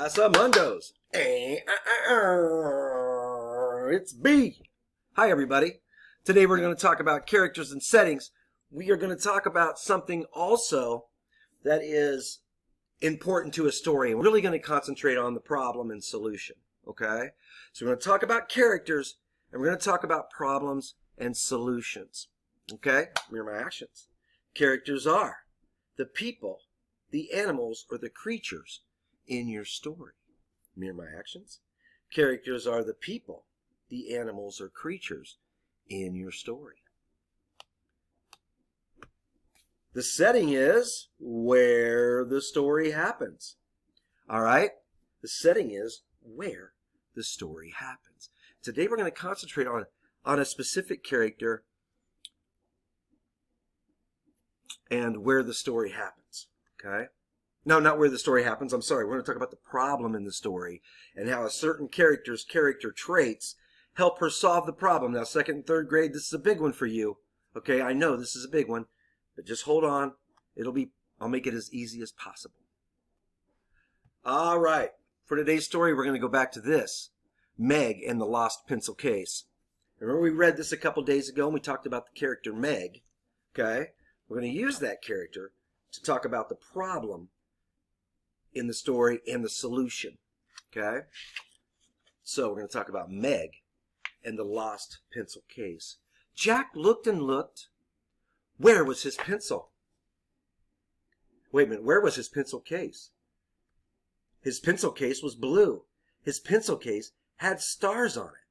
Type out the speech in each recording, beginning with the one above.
Pasamundos. It's B. Hi, everybody. Today we're going to talk about characters and settings. We are going to talk about something also that is important to a story. We're really going to concentrate on the problem and solution. Okay? So we're going to talk about characters and we're going to talk about problems and solutions. Okay? Mirror my actions. Characters are the people, the animals, or the creatures in your story. Mirror my actions. Characters are the people, the animals, or creatures in your story. The setting is where the story happens. All right? The setting is where the story happens. Today we're going to concentrate on a specific character and where the story happens. Okay? No, not where the story happens. I'm sorry. We're going to talk about the problem in the story and how a certain character's character traits help her solve the problem. Now, 2nd and 3rd grade, this is a big one for you. Okay, I know this is a big one, but just hold on. I'll make it as easy as possible. All right. For today's story, we're going to go back to this. Meg and the Lost Pencil Case. Remember we read this a couple days ago and we talked about the character Meg. Okay? We're going to use that character to talk about the problem in the story and the solution. Okay? So we're going to talk about Meg and the Lost Pencil Case. Jack looked and looked. Where was his pencil? Wait a minute, where was his pencil case? His pencil case was blue. His pencil case had stars on it.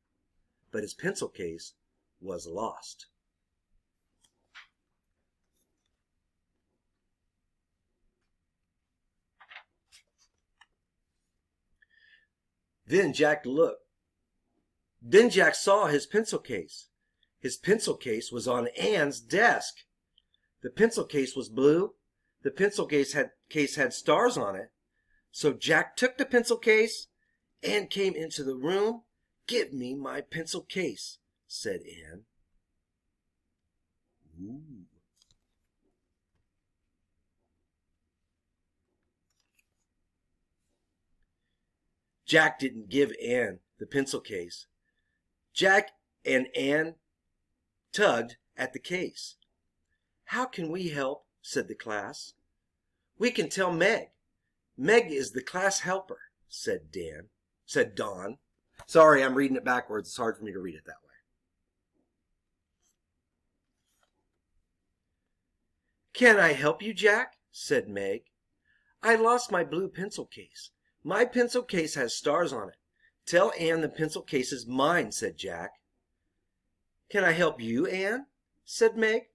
But his pencil case was lost. Then Jack saw his pencil case. His pencil case was on Anne's desk. The pencil case was blue. The pencil case had stars on it. So Jack took the pencil case. Anne came into the room. "Give me my pencil case," said Anne. Ooh. Jack didn't give Anne the pencil case. Jack and Anne tugged at the case. "How can we help?" said the class. "We can tell Meg. Meg is the class helper," said Don. Sorry, I'm reading it backwards. It's hard for me to read it that way. "Can I help you, Jack?" said Meg. "I lost my blue pencil case. My pencil case has stars on it. Tell Anne the pencil case is mine," said Jack. "Can I help you, Anne?" said Meg.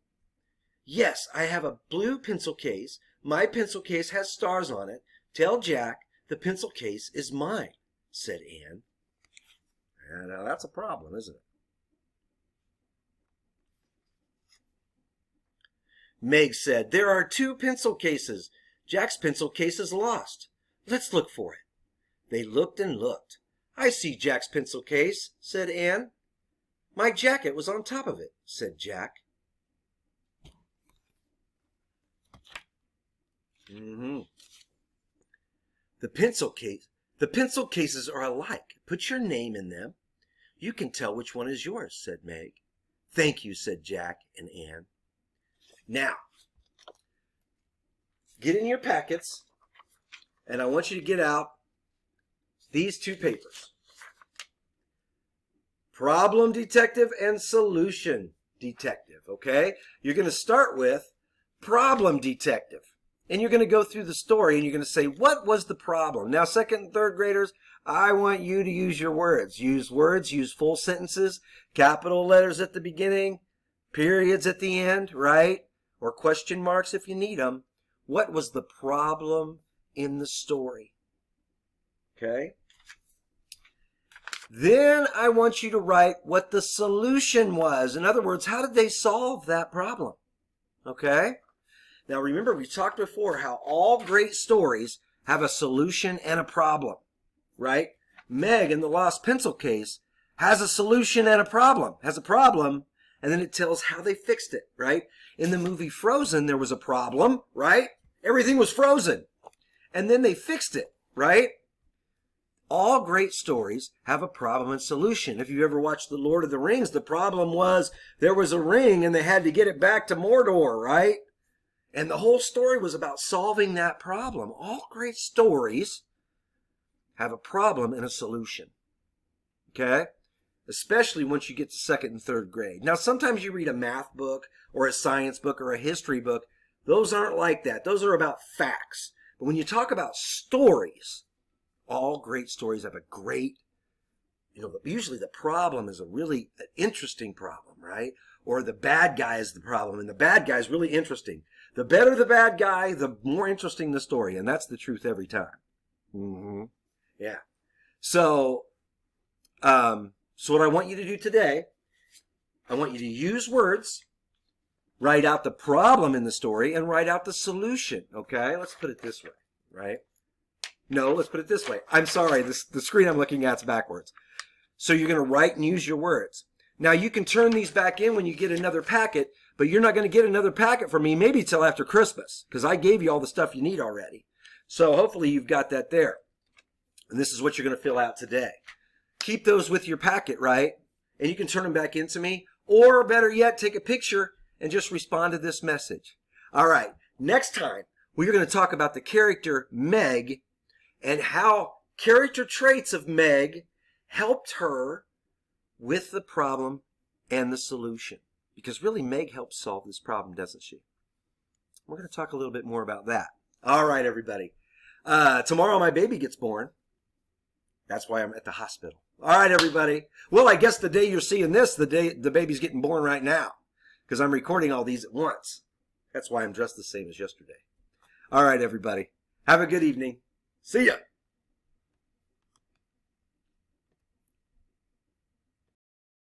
"Yes, I have a blue pencil case. My pencil case has stars on it. Tell Jack the pencil case is mine," said Anne. Now that's a problem, isn't it? Meg said, "There are two pencil cases. Jack's pencil case is lost. Let's look for it." They looked and looked. "I see Jack's pencil case," said Anne. "My jacket was on top of it," said Jack. The pencil cases are alike. Put your name in them. You can tell which one is yours," said Meg. "Thank you," said Jack and Anne. Now, get in your packets, and I want you to get out these two papers. Problem detective and solution detective, okay? You're going to start with problem detective. And you're going to go through the story and you're going to say, what was the problem? Now, 2nd and 3rd graders, I want you to use your words. Use words, use full sentences, capital letters at the beginning, periods at the end, right? Or question marks if you need them. What was the problem in the story? Okay? Then I want you to write what the solution was. In other words, how did they solve that problem? Okay? Now remember, we talked before how all great stories have a solution and a problem, right? Meg in the Lost Pencil Case has a solution and a problem. Has a problem, and then it tells how they fixed it, right? In the movie Frozen, there was a problem, right? Everything was frozen. And then they fixed it, right? All great stories have a problem and solution. If you've ever watched The Lord of the Rings, the problem was there was a ring and they had to get it back to Mordor, right? And the whole story was about solving that problem. All great stories have a problem and a solution. Okay? Especially once you get to 2nd and 3rd grade. Now, sometimes you read a math book or a science book or a history book. Those aren't like that. Those are about facts. But when you talk about stories, all great stories have a great, usually the problem is a really interesting problem, right? Or the bad guy is the problem, and the bad guy is really interesting. The better the bad guy, the more interesting the story, and that's the truth every time. Yeah. So what I want you to do today, I want you to use words, write out the problem in the story, and write out the solution, okay? Let's put it this way, right? No, let's put it this way. I'm sorry, the screen I'm looking at is backwards. So you're going to write and use your words. Now, you can turn these back in when you get another packet, but you're not going to get another packet from me maybe till after Christmas, because I gave you all the stuff you need already. So hopefully you've got that there. And this is what you're going to fill out today. Keep those with your packet, right? And you can turn them back into me, or better yet, take a picture and just respond to this message. All right, next time, we're going to talk about the character Meg and how character traits of Meg helped her with the problem and the solution. Because really, Meg helps solve this problem, doesn't she? We're going to talk a little bit more about that. All right, everybody. Tomorrow my baby gets born. That's why I'm at the hospital. All right, everybody. Well, I guess the day you're seeing this, the day the baby's getting born right now. Because I'm recording all these at once. That's why I'm dressed the same as yesterday. All right, everybody. Have a good evening. See ya.